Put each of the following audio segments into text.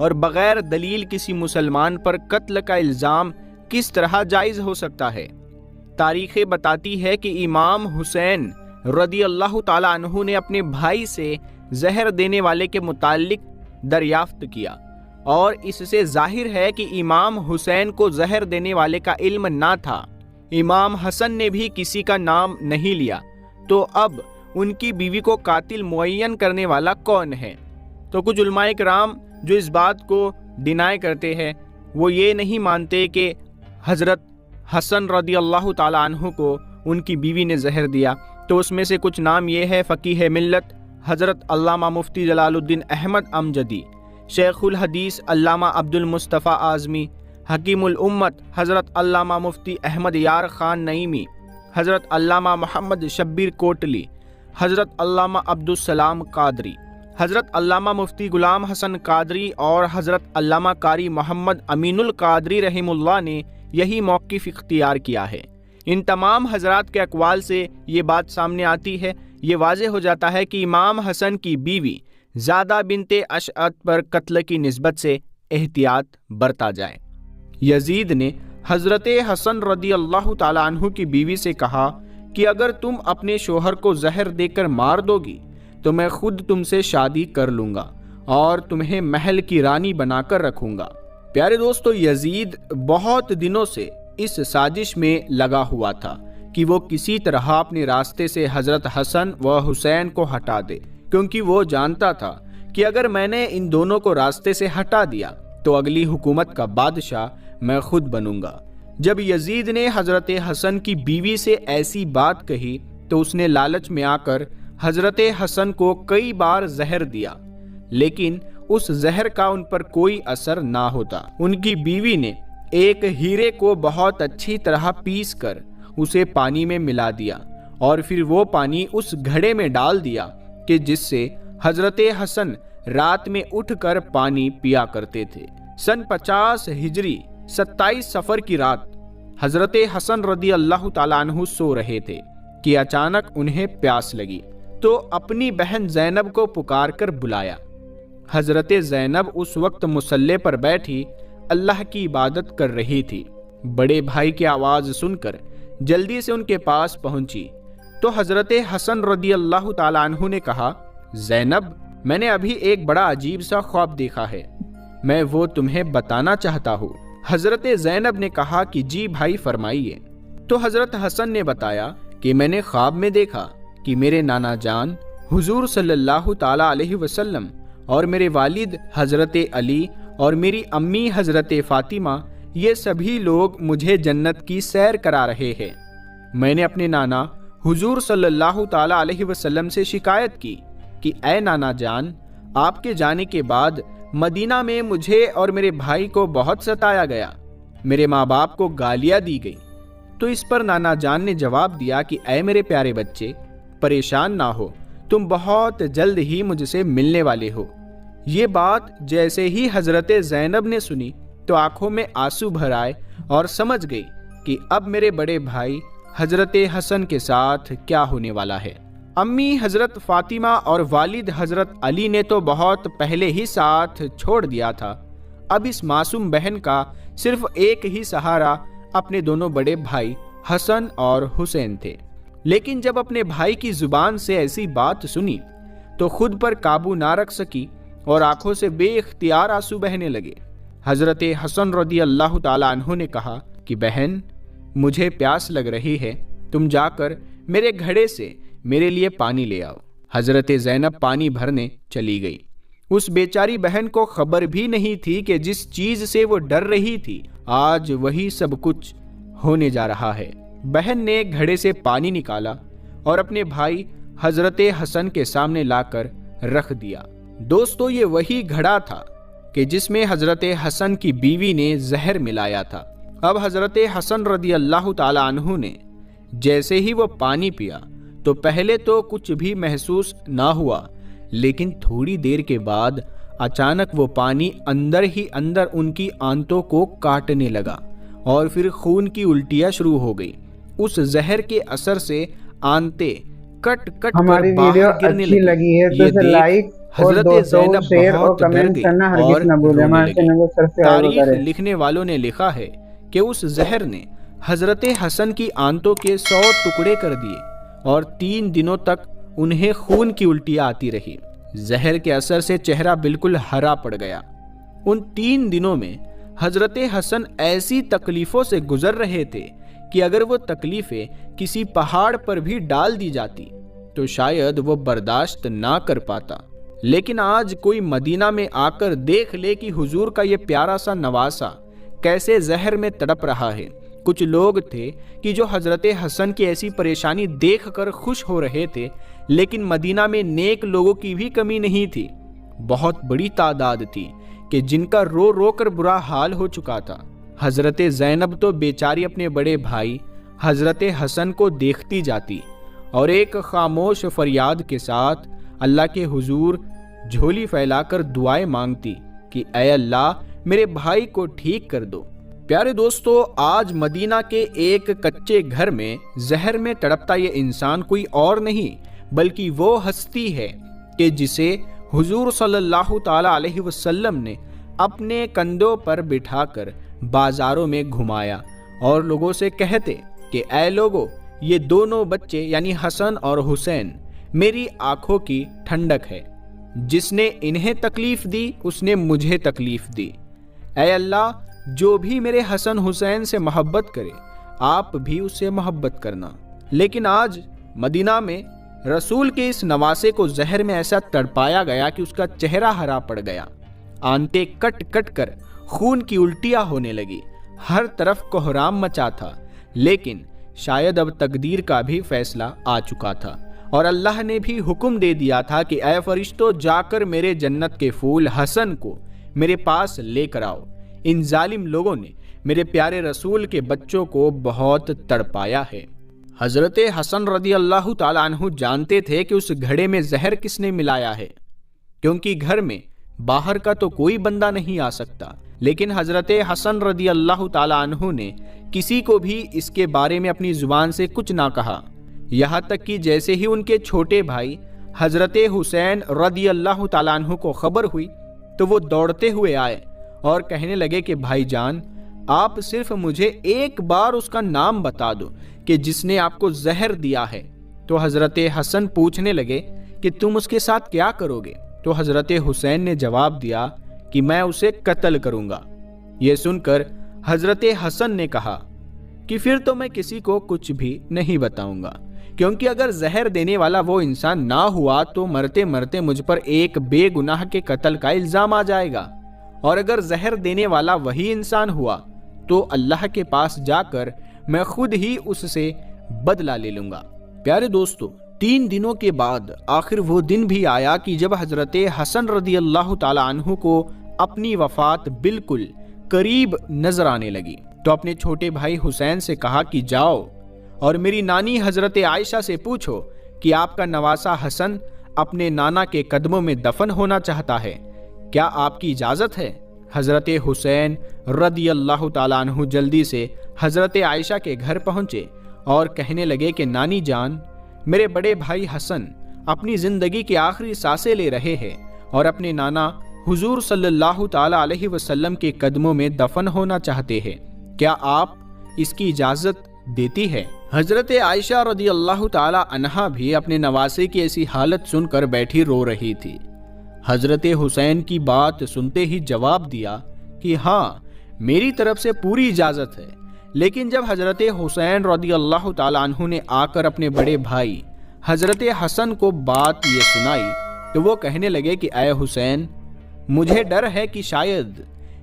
اور بغیر دلیل کسی مسلمان پر قتل کا الزام کس طرح جائز ہو سکتا ہے؟ تاریخ بتاتی ہے کہ امام حسین رضی اللہ تعالیٰ عنہ نے اپنے بھائی سے زہر دینے والے کے متعلق دریافت کیا، اور اس سے ظاہر ہے کہ امام حسین کو زہر دینے والے کا علم نہ تھا۔ امام حسن نے بھی کسی کا نام نہیں لیا، تو اب ان کی بیوی کو قاتل معین کرنے والا کون ہے؟ تو کچھ علماء کرام جو اس بات کو ڈینائی کرتے ہیں، وہ یہ نہیں مانتے کہ حضرت حسن رضی اللہ تعالیٰ عنہ کو ان کی بیوی نے زہر دیا۔ تو اس میں سے کچھ نام یہ ہے: فقیہ ملت حضرت علامہ مفتی جلال الدین احمد امجدی، شیخ الحدیث علامہ عبد المصطفیٰ اعظمی، حکیم الامت حضرت علامہ مفتی احمد یار خان نعیمی، حضرت علامہ محمد شبیر کوٹلی، حضرت علامہ عبدالسلام قادری، حضرت علامہ مفتی غلام حسن قادری اور حضرت علامہ قاری محمد امین القادری رحم اللہ نے یہی موقف اختیار کیا ہے۔ ان تمام حضرات کے اقوال سے یہ بات سامنے آتی ہے، یہ واضح ہو جاتا ہے کہ امام حسن کی بیوی زادہ بنت اشعت پر قتل کی نسبت سے احتیاط برتا جائے۔ یزید نے حضرت حسن رضی اللہ تعالیٰ عنہ کی بیوی سے کہا کہ اگر تم اپنے شوہر کو زہر دے کر مار دو گی تو میں خود تم سے شادی کر لوں گا اور تمہیں محل کی رانی بنا کر رکھوں گا۔ پیارے دوستو، یزید بہت دنوں سے اس سازش میں لگا ہوا تھا کہ وہ کسی طرح اپنے راستے سے حضرت حسن و حسین کو ہٹا دے، کیونکہ وہ جانتا تھا کہ اگر میں نے ان دونوں کو راستے سے ہٹا دیا تو اگلی حکومت کا بادشاہ میں خود بنوں گا۔ جب یزید نے حضرت حسن کی بیوی سے ایسی بات کہی تو اس نے لالچ میں آ کر حضرت حسن کو کئی بار زہر دیا، لیکن اس زہر کا ان پر کوئی اثر نہ ہوتا۔ ان کی بیوی نے ایک ہیرے کو بہت اچھی طرح پیس کر اسے پانی میں ملا دیا اور پھر وہ پانی اس گھڑے میں ڈال دیا کہ جس سے حضرت حسن رات میں اٹھ کر پانی پیا کرتے تھے۔ سن 50 ہجری 27 صفر کی رات حضرت حسن رضی اللہ تعالیٰ عنہ سو رہے تھے کہ اچانک انہیں پیاس لگی، تو اپنی بہن زینب کو پکار کر بلایا۔ حضرت زینب اس وقت مصلی پر بیٹھی اللہ کی عبادت کر رہی تھی۔ بڑے بھائی کی آواز سن کر جلدی سے ان کے پاس پہنچی تو حضرت حسن رضی اللہ تعالیٰ عنہ نے کہا، زینب، میں نے ابھی ایک بڑا عجیب سا خواب دیکھا ہے، میں وہ تمہیں بتانا چاہتا ہوں۔ حضرت زینب نے کہا کہ جی بھائی فرمائیے۔ تو حضرت حسن نے بتایا کہ میں نے خواب میں دیکھا کہ میرے نانا جان حضور صلی اللہ تعالیٰ علیہ وسلم اور میرے والد حضرت علی اور میری امی حضرت فاطمہ، یہ سبھی لوگ مجھے جنت کی سیر کرا رہے ہیں۔ میں نے اپنے نانا حضور صلی اللہ تعالیٰ علیہ وسلم سے شکایت کی کہ اے نانا جان، آپ کے جانے کے بعد مدینہ میں مجھے اور میرے بھائی کو بہت ستایا گیا، میرے ماں باپ کو گالیاں دی گئی۔ تو اس پر نانا جان نے جواب دیا کہ اے میرے پیارے بچے، پریشان نہ ہو، تم بہت جلد ہی مجھ سے ملنے والے ہو۔ یہ بات جیسے ہی حضرت زینب نے سنی تو آنکھوں میں آنسو بھر آئے اور سمجھ گئی کہ اب میرے بڑے بھائی حضرت حسن کے ساتھ کیا ہونے والا ہے۔ امی حضرت فاطمہ اور والد حضرت علی نے تو بہت پہلے ہی ساتھ چھوڑ دیا تھا، اب اس معصوم بہن کا صرف ایک ہی سہارا اپنے دونوں بڑے بھائی حسن اور حسین تھے۔ لیکن جب اپنے بھائی کی زبان سے ایسی بات سنی تو خود پر قابو نہ رکھ سکی اور آنکھوں سے بے اختیار آنسو بہنے لگے۔ حضرت حسن رضی اللہ تعالیٰ عنہ نے کہا کہ بہن، مجھے پیاس لگ رہی ہے، تم جا کر میرے گھڑے سے میرے لیے پانی لے آؤ۔ حضرت زینب پانی بھرنے چلی گئی۔ اس بیچاری بہن کو خبر بھی نہیں تھی کہ جس چیز سے وہ ڈر رہی تھی آج وہی سب کچھ ہونے جا رہا ہے۔ بہن نے گھڑے سے پانی نکالا اور اپنے بھائی حضرت حسن کے سامنے لا کر رکھ دیا۔ دوستو، یہ وہی گھڑا تھا کہ جس میں حضرت حسن کی بیوی نے زہر ملایا تھا۔ اب حضرت حسن رضی اللہ تعالیٰ عنہ نے جیسے ہی وہ پانی پیا تو پہلے تو کچھ بھی محسوس نہ ہوا، لیکن تھوڑی دیر کے بعد اچانک وہ پانی اندر ہی اندر ان کی آنتوں کو کاٹنے لگا اور پھر خون کی الٹیاں شروع ہو گئی۔ اس زہر کے اثر سے آنتیں کٹ کٹ کر ہماری ویڈیو باہر گرنے اچھی لگی ہے تو اسے لائک حضرت زینب شیئر اور بہت ڈر کمنٹ گئی کرنا اور ہرگز نہ بھولیں. رونے ہمارے چینل لگی. کو سبسکرائب تاریخ کریں. لکھنے والوں نے لکھا ہے کہ اس زہر نے حضرت حسن کی آنتوں کے 100 ٹکڑے کر دیے اور 3 دنوں تک انہیں خون کی الٹیاں آتی رہی. زہر کے اثر سے چہرہ بالکل ہرا پڑ گیا. ان 3 دنوں میں حضرت حسن ایسی تکلیفوں سے گزر رہے تھے کہ اگر وہ تکلیفیں کسی پہاڑ پر بھی ڈال دی جاتی تو شاید وہ برداشت نہ کر پاتا. لیکن آج کوئی مدینہ میں آ کر دیکھ لے کہ حضور کا یہ پیارا سا نواسا کیسے زہر میں تڑپ رہا ہے. کچھ لوگ تھے کہ جو حضرت حسن کی ایسی پریشانی دیکھ کر خوش ہو رہے تھے، لیکن مدینہ میں نیک لوگوں کی بھی کمی نہیں تھی. بہت بڑی تعداد تھی کہ جن کا رو رو کر برا حال ہو چکا تھا. حضرت زینب تو بیچاری اپنے بڑے بھائی حضرت حسن کو دیکھتی جاتی اور ایک خاموش فریاد کے ساتھ اللہ کے حضور جھولی پھیلا کر دعائیں مانگتی کہ اے اللہ میرے بھائی کو ٹھیک کر دو. پیارے دوستو، آج مدینہ کے ایک کچے گھر میں زہر میں تڑپتا یہ انسان کوئی اور نہیں بلکہ وہ ہستی ہے کہ جسے حضور صلی اللہ تعالی علیہ وسلم نے اپنے کندھوں پر بٹھا کر بازاروں میں گھمایا اور لوگوں سے کہتے کہ اے لوگو، یہ دونوں بچے یعنی حسن اور حسین میری آنکھوں کی ٹھنڈک ہے. جس نے انہیں تکلیف دی اس نے مجھے تکلیف دی. اے اللہ، جو بھی میرے حسن حسین سے محبت کرے آپ بھی اس سے محبت کرنا. لیکن آج مدینہ میں رسول کے اس نواسے کو زہر میں ایسا تڑپایا گیا کہ اس کا چہرہ ہرا پڑ گیا. آنتیں کٹ کٹ کر خون کی الٹیاں ہونے لگی. ہر طرف کوہرام مچا تھا. لیکن شاید اب تقدیر کا بھی فیصلہ آ چکا تھا اور اللہ نے بھی حکم دے دیا تھا کہ اے فرشتوں، جا کر میرے جنت کے پھول حسن کو میرے پاس لے کر آؤ. ان ظالم لوگوں نے میرے پیارے رسول کے بچوں کو بہت تڑپایا ہے. حضرت حسن رضی اللہ تعالیٰ عنہ جانتے تھے کہ اس گھڑے میں زہر کس نے ملایا ہے، کیونکہ گھر میں باہر کا تو کوئی بندہ نہیں آ سکتا. لیکن حضرت حسن رضی اللہ تعالیٰ عنہ نے کسی کو بھی اس کے بارے میں اپنی زبان سے کچھ نہ کہا. یہاں تک کہ جیسے ہی ان کے چھوٹے بھائی حضرت حسین رضی اللہ تعالیٰ عنہ کو خبر ہوئی تو وہ دوڑتے ہوئے آئے اور کہنے لگے کہ بھائی جان، آپ صرف مجھے ایک بار اس کا نام بتا دو کہ جس نے آپ کو زہر دیا ہے. تو حضرت حسن پوچھنے لگے کہ تم اس کے ساتھ کیا کرو گے؟ تو حضرت حسین نے جواب دیا کہ میں اسے قتل کروں گا. یہ سن کر حضرت حسن نے کہا کہ پھر تو میں کسی کو کچھ بھی نہیں بتاؤں گا، کیونکہ اگر زہر دینے والا وہ انسان نہ ہوا تو مرتے مرتے مجھ پر ایک بے گناہ کے قتل کا الزام آ جائے گا، اور اگر زہر دینے والا وہی انسان ہوا تو اللہ کے پاس جا کر میں خود ہی اس سے بدلہ لے لوں گا. پیارے دوستو، 3 دنوں کے بعد آخر وہ دن بھی آیا کہ جب حضرت حسن رضی اللہ تعالی عنہ کو اپنی وفات بالکل قریب نظر آنے لگی تو اپنے چھوٹے بھائی حسین سے کہا کہ جاؤ اور میری نانی حضرت عائشہ سے پوچھو کہ آپ کا نواسا حسن اپنے نانا کے قدموں میں دفن ہونا چاہتا ہے، کیا آپ کی اجازت ہے؟ حضرت حسین رضی اللہ تعالیٰ عنہ جلدی سے حضرت عائشہ کے گھر پہنچے اور کہنے لگے کہ نانی جان، میرے بڑے بھائی حسن اپنی زندگی کی آخری سانسیں لے رہے ہیں اور اپنے نانا حضور صلی اللہ تعالیٰ علیہ وسلم کے قدموں میں دفن ہونا چاہتے ہیں، کیا آپ اس کی اجازت دیتی ہے؟ حضرت عائشہ رضی اللہ تعالیٰ عنہا بھی اپنے نواسے کی ایسی حالت سن کر بیٹھی رو رہی تھی. حضرت حسین کی بات سنتے ہی جواب دیا کہ ہاں، میری طرف سے پوری اجازت ہے. لیکن جب حضرت حسین رضی اللہ تعالیٰ عنہ نے آ کر اپنے بڑے بھائی حضرت حسن کو بات یہ سنائی تو وہ کہنے لگے کہ اے حسین، مجھے ڈر ہے کہ شاید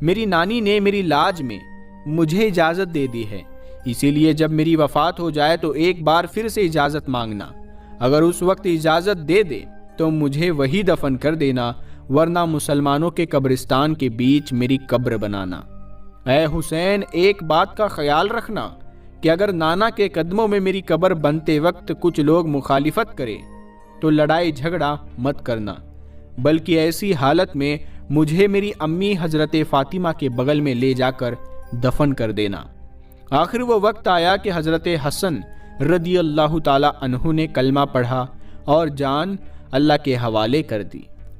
میری نانی نے میری لاج میں مجھے اجازت دے دی ہے، اسی لیے جب میری وفات ہو جائے تو ایک بار پھر سے اجازت مانگنا. اگر اس وقت اجازت دے دے تو مجھے وہی دفن کر دینا، ورنہ مسلمانوں کے قبرستان کے بیچ میری قبر بنانا. اے حسین، ایک بات کا خیال رکھنا کہ اگر نانا کے قدموں میں میری قبر بنتے وقت کچھ لوگ مخالفت کرے تو لڑائی جھگڑا مت کرنا، بلکہ ایسی حالت میں مجھے میری امی حضرت فاطمہ کے بغل میں لے جا کر دفن کر دینا. آخر وہ وقت آیا کہ حضرت حسن رضی اللہ تعالی عنہ نے کلمہ پڑھا اور جان اللہ کے حوالے کر دی.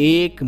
1